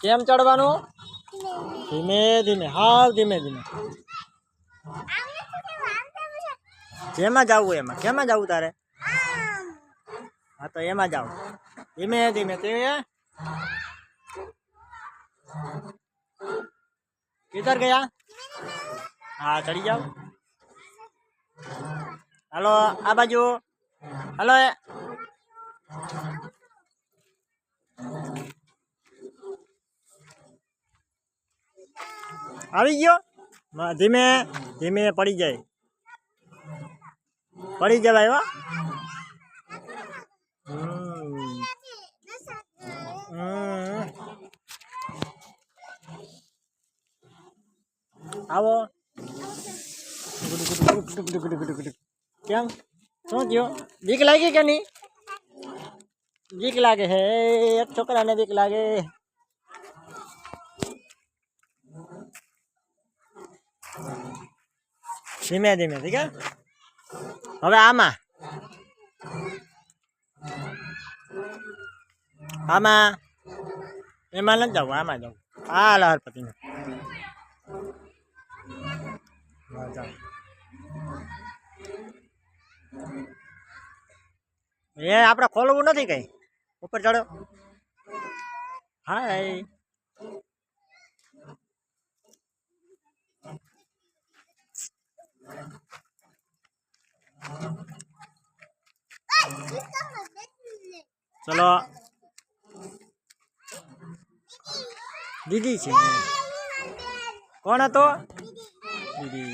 કેમ ચડવાનું? ધીમે ધીમે, હાવ ધીમે ધીમે. જેમાં જવું એમાં. કેમાં જવું તારે? હા તો એમાં જાવ. ધીમે ધીમે. તે किधर गया? हाँ चढ़ी जाओ. हेलो आ बाजू. हेलो આવી ગયો. ધીમે ધીમે પડી જાય. પડી જવાય હો. આવો. કેમ શું થયું? બીક લાગી કે નહીં? બીક લાગે હે. એક છોકરાને બીક લાગે. ધીમે ધીમે. ઠીક હે. હવે આમાં આમાં એમાં નથી જવું. આમાં જવું. હા લહરપતિ એ આપણે ખોલવું નથી કઈ. ઉપર ચડો. હાય. ચલો દીદી છે. કોણ હતો? દીદી.